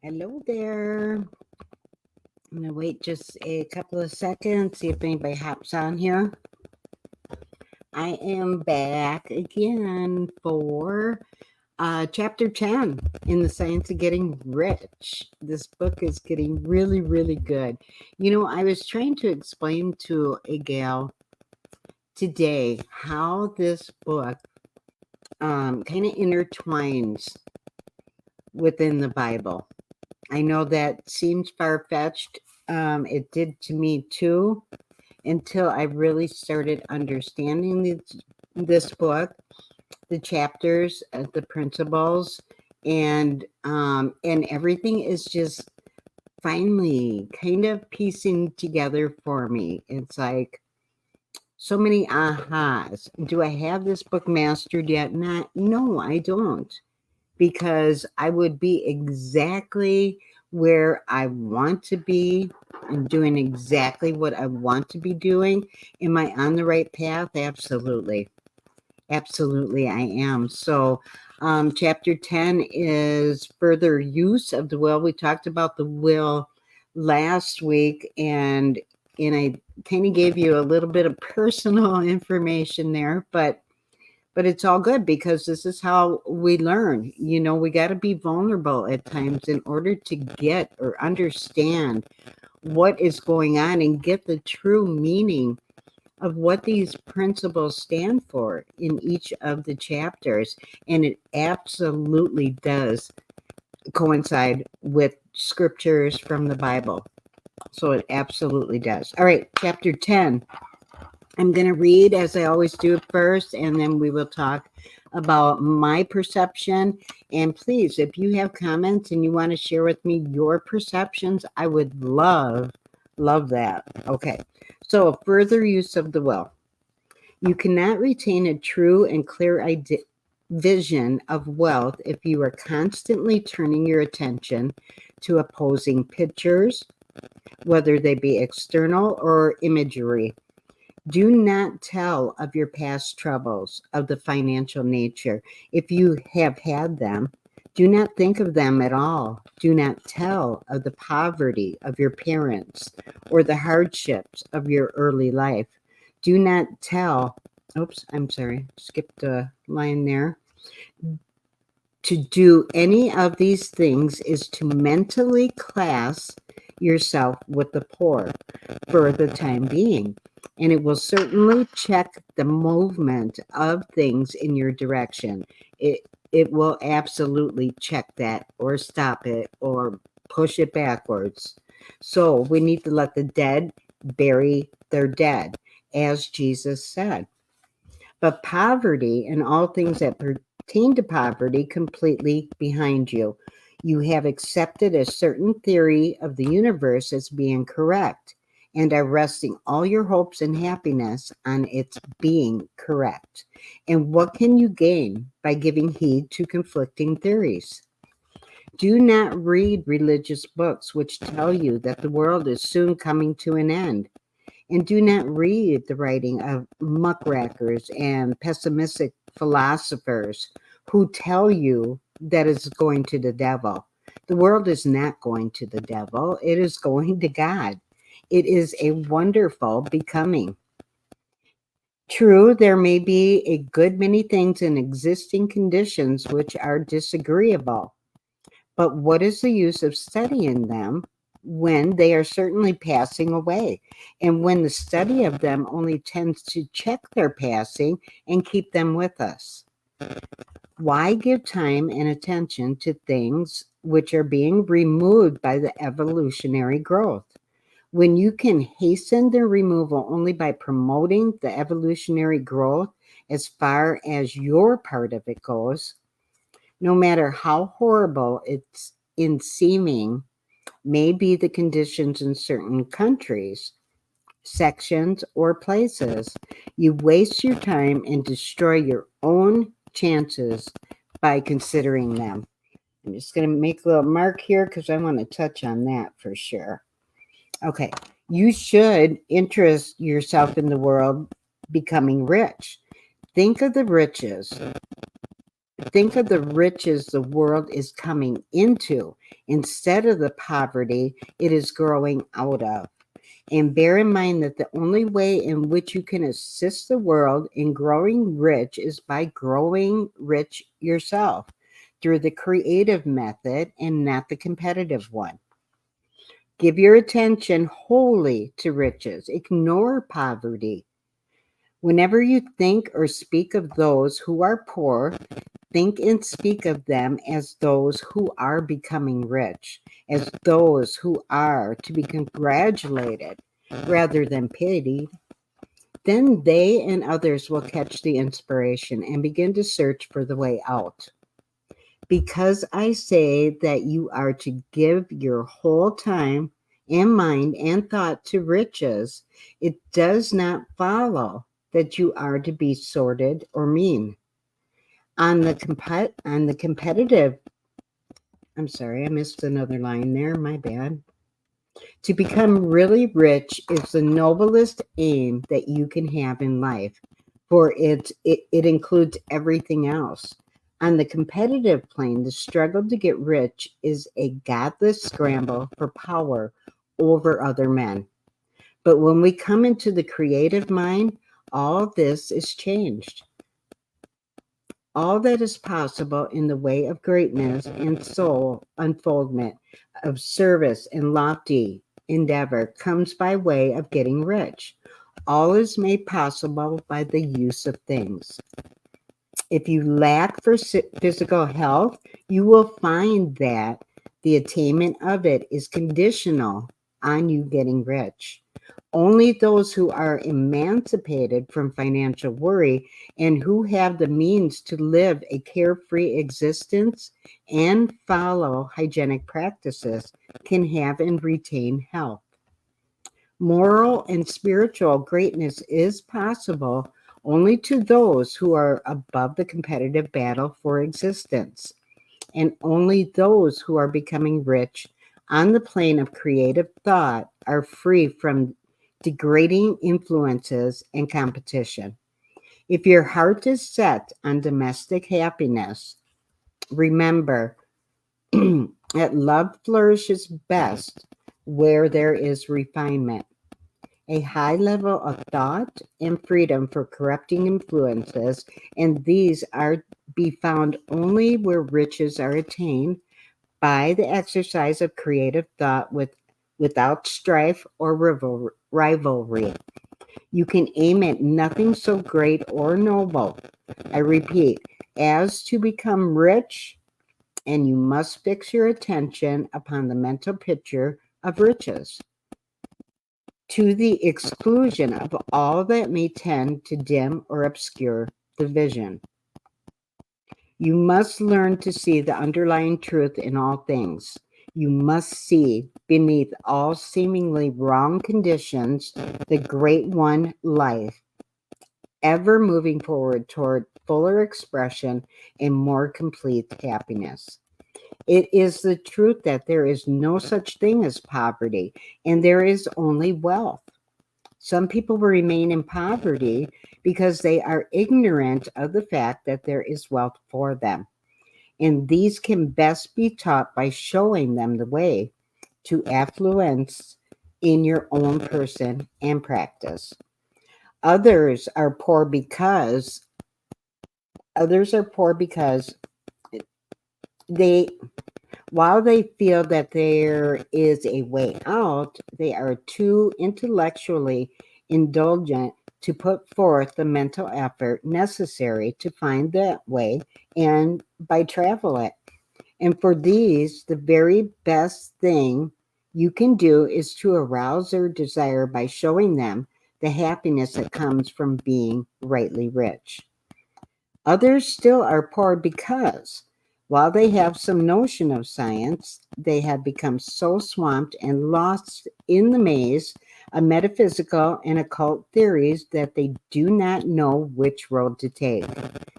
Hello there. I'm going to wait just a couple of seconds, see if anybody hops on here. I am back again for chapter 10 in the Science of Getting Rich. This book is getting really, really good. You know, I was trying to explain to a gal today how this book kind of intertwines within the Bible. I know that seems far-fetched. It did to me too, until I really started understanding this book, the chapters, the principles, and everything is just finally kind of piecing together for me. It's like so many ahas. Do I have this book mastered yet? No, I don't, because I would be exactly where I want to be and doing exactly what I want to be doing. Am I on the right path? Absolutely. Absolutely, I am. So, chapter 10 is further use of the will. We talked about the will last week, and I kind of gave you a little bit of personal information there, but it's all good because this is how we learn. You know, we got to be vulnerable at times in order to get or understand what is going on and get the true meaning of what these principles stand for in each of the chapters. And it absolutely does coincide with scriptures from the Bible. So it absolutely does. All right, chapter 10. I'm going to read as I always do first, and then we will talk about my perception. And please, if you have comments and you want to share with me your perceptions, I would love that. Okay. So, further use of the will. You cannot retain a true and clear vision of wealth if you are constantly turning your attention to opposing pictures, whether they be external or imagery. Do not tell of your past troubles of the financial nature. If you have had them, do not think of them at all. Do not tell of the poverty of your parents or the hardships of your early life. Do not tell, oops, I'm sorry, skipped a line there. To do any of these things is to mentally class yourself with the poor for the time being, and it will certainly check the movement of things in your direction. It will absolutely check that or stop it or push it backwards. So we need to let the dead bury their dead, as Jesus said. But poverty and all things that pertain to poverty completely behind you. You have accepted a certain theory of the universe as being correct and are resting all your hopes and happiness on its being correct. And what can you gain by giving heed to conflicting theories? Do not read religious books which tell you that the world is soon coming to an end. And do not read the writing of muckrakers and pessimistic philosophers who tell you that it's going to the devil. The world is not going to the devil, it is going to God. It is a wonderful becoming. True, there may be a good many things in existing conditions which are disagreeable, but what is the use of studying them when they are certainly passing away, and when the study of them only tends to check their passing and keep them with us? Why give time and attention to things which are being removed by the evolutionary growth, when you can hasten their removal only by promoting the evolutionary growth as far as your part of it goes? No matter how horrible it's in seeming may be the conditions in certain countries, sections, or places, you waste your time and destroy your own chances by considering them. I'm just going to make a little mark here because I want to touch on that for sure. Okay, you should interest yourself in the world becoming rich. Think of the riches Think of the riches the world is coming into instead of the poverty it is growing out of. And bear in mind that the only way in which you can assist the world in growing rich is by growing rich yourself through the creative method and not the competitive one. Give your attention wholly to riches. Ignore poverty. Whenever you think or speak of those who are poor, think and speak of them as those who are becoming rich, as those who are to be congratulated rather than pitied. Then they and others will catch the inspiration and begin to search for the way out. Because I say that you are to give your whole time and mind and thought to riches, it does not follow that you are to be sordid or mean. On the competitive, I'm sorry, I missed another line there, my bad. To become really rich is the noblest aim that you can have in life, for it includes everything else. On the competitive plane, the struggle to get rich is a godless scramble for power over other men. But when we come into the creative mind, all this is changed. All that is possible in the way of greatness and soul unfoldment, of service and lofty endeavor comes by way of getting rich. All is made possible by the use of things. If you lack for physical health, you will find that the attainment of it is conditional on you getting rich. Only those who are emancipated from financial worry and who have the means to live a carefree existence and follow hygienic practices can have and retain health. Moral and spiritual greatness is possible only to those who are above the competitive battle for existence, and only those who are becoming rich on the plane of creative thought are free from degrading influences and competition. If your heart is set on domestic happiness, remember that love flourishes best where there is refinement. A high level of thought and freedom for corrupting influences, and these are be found only where riches are attained by the exercise of creative thought without strife or rivalry. You can aim at nothing so great or noble, I repeat, as to become rich, and you must fix your attention upon the mental picture of riches, to the exclusion of all that may tend to dim or obscure the vision. You must learn to see the underlying truth in all things. You must see beneath all seemingly wrong conditions the great one life, ever moving forward toward fuller expression and more complete happiness. It is the truth that there is no such thing as poverty, and there is only wealth. Some people remain in poverty because they are ignorant of the fact that there is wealth for them. And these can best be taught by showing them the way to affluence in your own person and practice. Others are poor because they while they feel that there is a way out, they are too intellectually indulgent to put forth the mental effort necessary to find that way and by travel it. And for these, the very best thing you can do is to arouse their desire by showing them the happiness that comes from being rightly rich. Others still are poor because, while they have some notion of science, they have become so swamped and lost in the maze of metaphysical and occult theories that they do not know which road to take.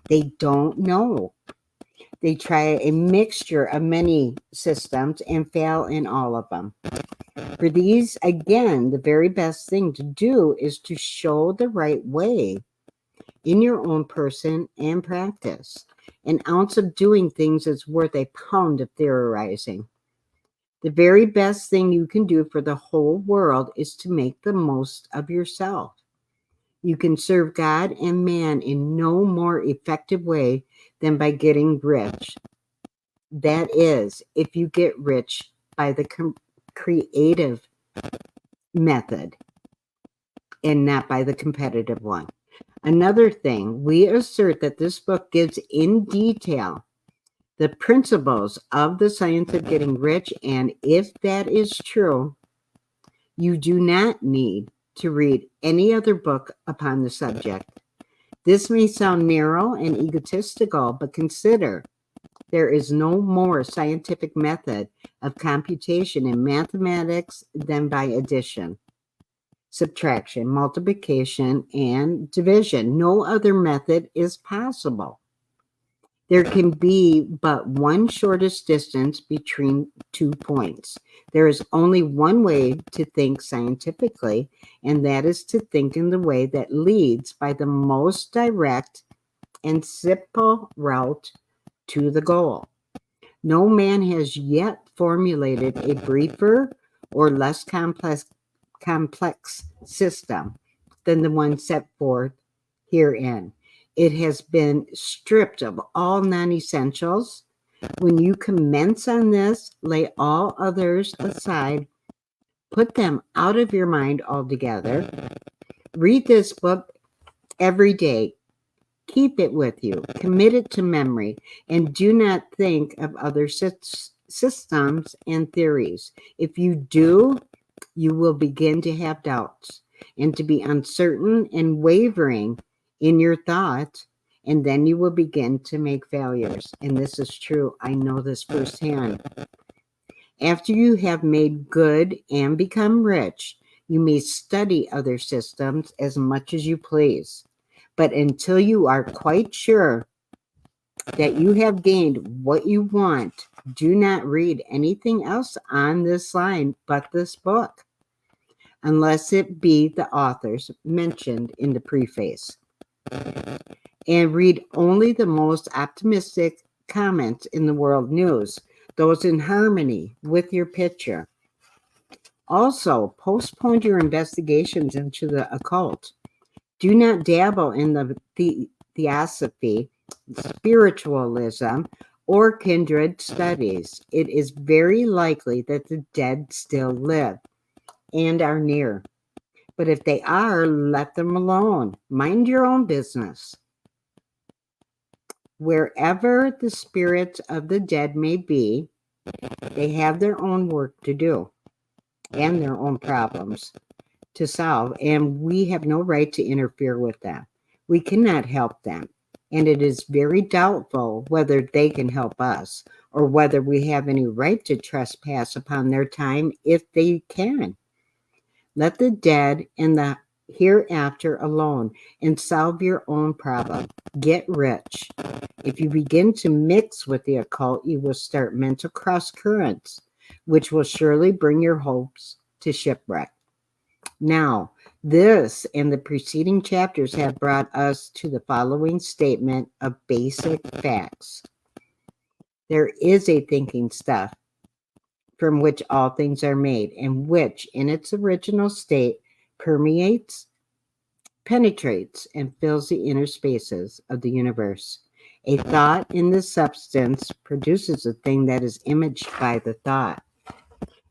They don't know. They try a mixture of many systems and fail in all of them. For these, again, the very best thing to do is to show the right way in your own person and practice. An ounce of doing things is worth a pound of theorizing. The very best thing you can do for the whole world is to make the most of yourself. You can serve God and man in no more effective way than by getting rich. That is, if you get rich by the creative method and not by the competitive one. Another thing, we assert that this book gives in detail the principles of the science of getting rich, and if that is true, you do not need to read any other book upon the subject. This may sound narrow and egotistical, but consider there is no more scientific method of computation in mathematics than by addition, subtraction, multiplication, and division. No other method is possible. There can be but one shortest distance between 2 points. There is only one way to think scientifically, and that is to think in the way that leads by the most direct and simple route to the goal. No man has yet formulated a briefer or less complex system than the one set forth herein. It has been stripped of all non-essentials. When you commence on this, lay all others aside, put them out of your mind altogether. Read this book every day. Keep it with you, commit it to memory, and do not think of other systems and theories. If you do, you will begin to have doubts and to be uncertain and wavering in your thoughts, and then you will begin to make failures. And this is true. I know this firsthand. After you have made good and become rich, you may study other systems as much as you please. But until you are quite sure that you have gained what you want, do not read anything else on this line but this book, unless it be the authors mentioned in the preface. And read only the most optimistic comments in the world news, those in harmony with your picture. Also, postpone your investigations into the occult. Do not dabble in the theosophy, spiritualism, or kindred studies. It is very likely that the dead still live and are near. But if they are, let them alone. Mind your own business. Wherever the spirits of the dead may be, they have their own work to do and their own problems to solve, and we have no right to interfere with them. We cannot help them, and it is very doubtful whether they can help us or whether we have any right to trespass upon their time if they can. Let the dead and the hereafter alone and solve your own problem. Get rich. If you begin to mix with the occult, you will start mental cross currents, which will surely bring your hopes to shipwreck. Now, this and the preceding chapters have brought us to the following statement of basic facts. There is a thinking stuff from which all things are made, and which, in its original state, permeates, penetrates, and fills the inner spaces of the universe. A thought in this substance produces a thing that is imaged by the thought.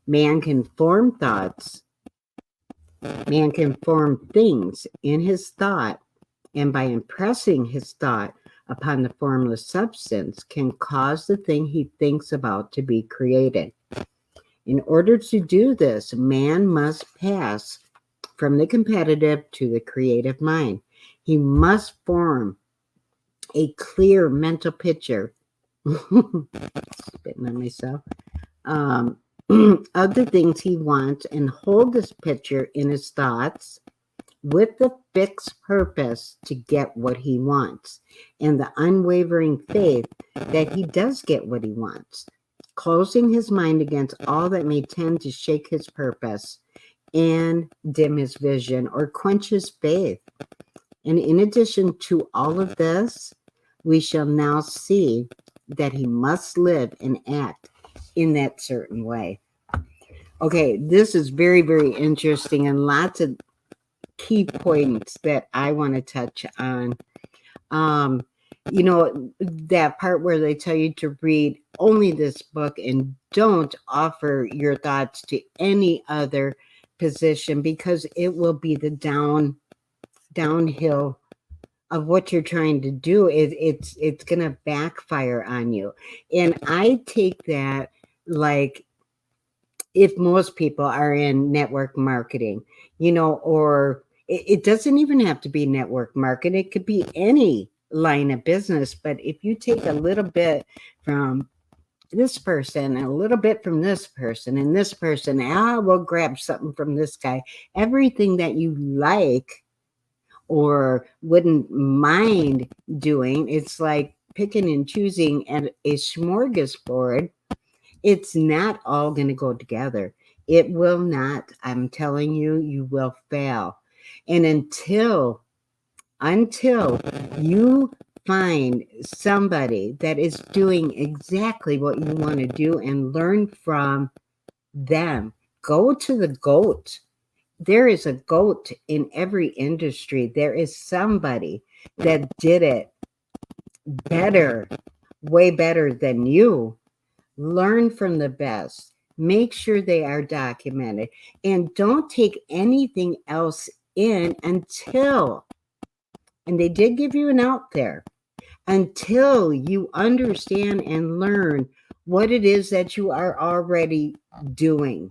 Man can form thoughts. Man can form things in his thought, and by impressing his thought upon the formless substance, can cause the thing he thinks about to be created. In order to do this, man must pass from the competitive to the creative mind. He must form a clear mental picture. Spitting on myself. Of the things he wants, and hold this picture in his thoughts with the fixed purpose to get what he wants and the unwavering faith that he does get what he wants, closing his mind against all that may tend to shake his purpose and dim his vision or quench his faith. And in addition to all of this, we shall now see that he must live and act in that certain way. Okay, this is very, very interesting and lots of key points that I want to touch on. You know, that part where they tell you to read only this book and don't offer your thoughts to any other position, because it will be the downhill of what you're trying to do. It's gonna backfire on you. And I take that like, if most people are in network marketing, you know, or it doesn't even have to be network marketing, it could be any line of business. But if you take a little bit from this person, a little bit from this person, and this person, we'll grab something from this guy, everything that you like or wouldn't mind doing, it's like picking and choosing at a smorgasbord. It's not all going to go together. It will not. I'm telling you, you will fail. And until you find somebody that is doing exactly what you want to do and learn from them, go to the GOAT. There is a GOAT in every industry. There is somebody that did it better, way better than you. Learn from the best. Make sure they are documented. And don't take anything else in until, and they did give you an out there, until you understand and learn what it is that you are already doing.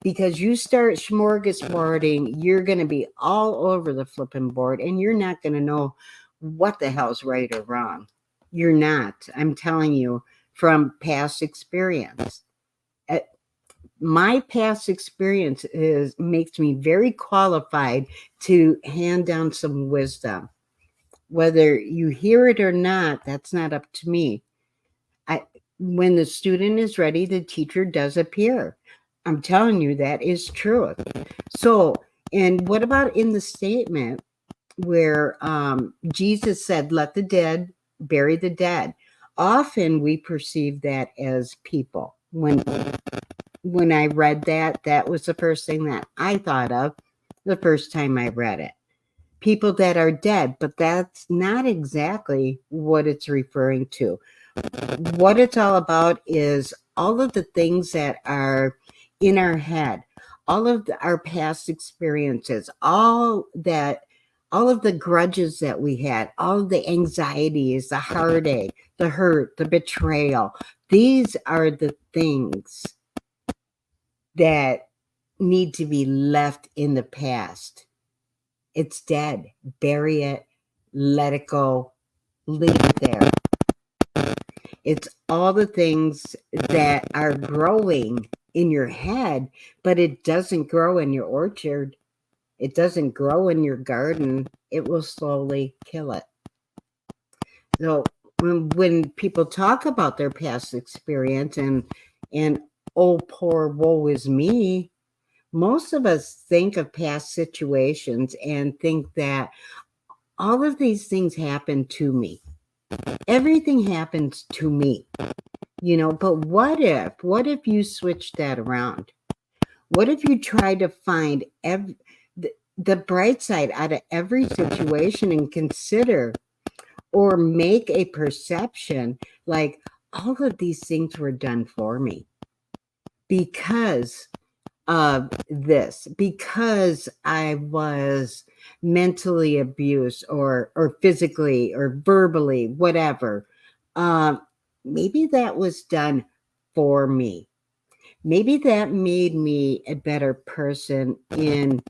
Because you start smorgasbording, you're going to be all over the flipping board and you're not going to know what the hell's right or wrong. You're not. I'm telling you from past experience. My past experience makes me very qualified to hand down some wisdom. Whether you hear it or not, that's not up to me. When the student is ready, the teacher does appear. I'm telling you, that is true. So, and what about in the statement where Jesus said, let the dead bury the dead? Often we perceive that as people. When I read that, that was the first thing that I thought of the first time I read it. People that are dead, but that's not exactly what it's referring to. What it's all about is all of the things that are in our head, all of our past experiences, all of the grudges that we had, all of the anxieties, the heartache, the hurt, the betrayal. These are the things that need to be left in the past. It's dead. Bury it. Let it go. Leave it there. It's all the things that are growing in your head, but it doesn't grow in your orchard. It doesn't grow in your garden. It will slowly kill it. So when people talk about their past experience and oh, poor woe is me, most of us think of past situations and think that all of these things happen to me. Everything happens to me, you know, but what if you switch that around? What if you try to find the bright side out of every situation and consider or make a perception like all of these things were done for me because of this, because I was mentally abused or physically or verbally, whatever. Maybe that was done for me. Maybe that made me a better person in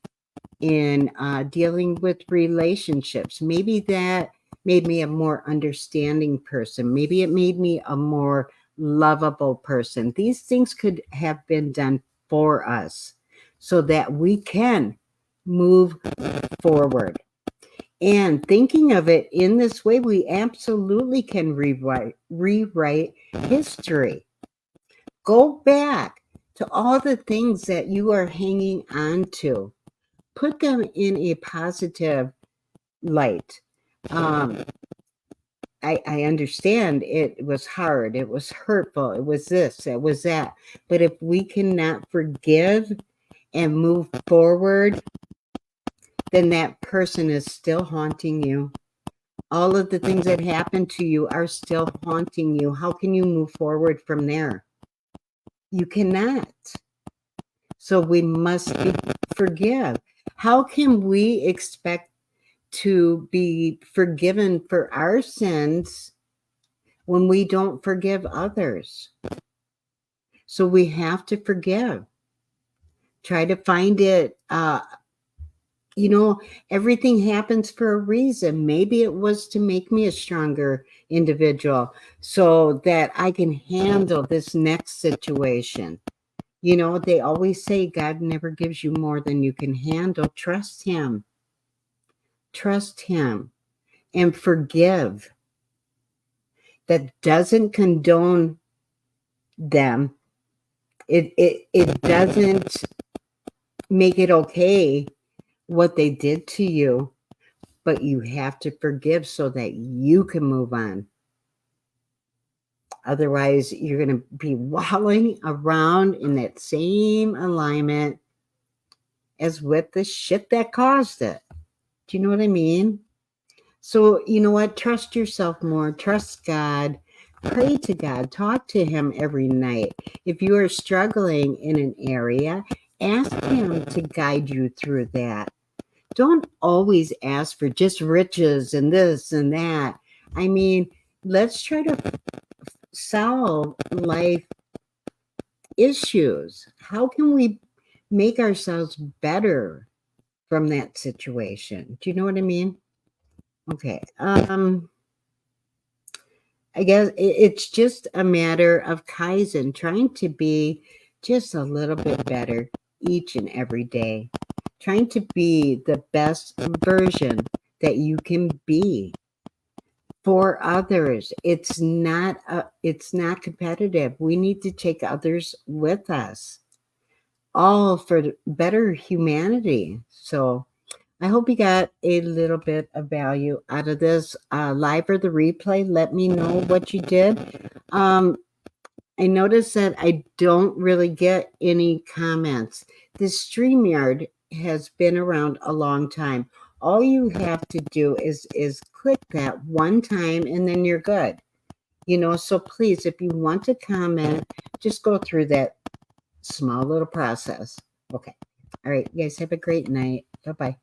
dealing with relationships. Maybe that made me a more understanding person. Maybe it made me a more lovable person. These things could have been done for us so that we can move forward. And thinking of it in this way, we absolutely can rewrite history. Go back to all the things that you are hanging on to. Put them in a positive light. I understand it was hard, it was hurtful, it was this, it was that. But if we cannot forgive and move forward, then that person is still haunting you. All of the things that happened to you are still haunting you. How can you move forward from there? You cannot. So we must forgive. How can we expect to be forgiven for our sins when we don't forgive others? So we have to forgive. Try to find it. Everything happens for a reason. Maybe it was to make me a stronger individual so that I can handle this next situation. They always say God never gives you more than you can handle. Trust him. Trust him and forgive. That doesn't condone them. It doesn't make it okay what they did to you, but you have to forgive so that you can move on. Otherwise, you're going to be wallowing around in that same alignment as with the shit that caused it. Do you know what I mean? So, you know what? Trust yourself more. Trust God. Pray to God. Talk to him every night. If you are struggling in an area, ask him to guide you through that. Don't always ask for just riches and this and that. I mean, let's try to solve life issues. How can we make ourselves better from that situation? Do you know what I mean? Okay. I guess it's just a matter of Kaizen, trying to be just a little bit better each and every day, trying to be the best version that you can be for others. It's not competitive. We need to take others with us, all for better humanity. So I hope you got a little bit of value out of this live or the replay. Let me know what you did. I noticed that I don't really get any comments. This StreamYard has been around a long time. All you have to do is click that one time and then you're good. So please, if you want to comment, just go through that small little process. Okay. All right. You guys have a great night. Bye-bye.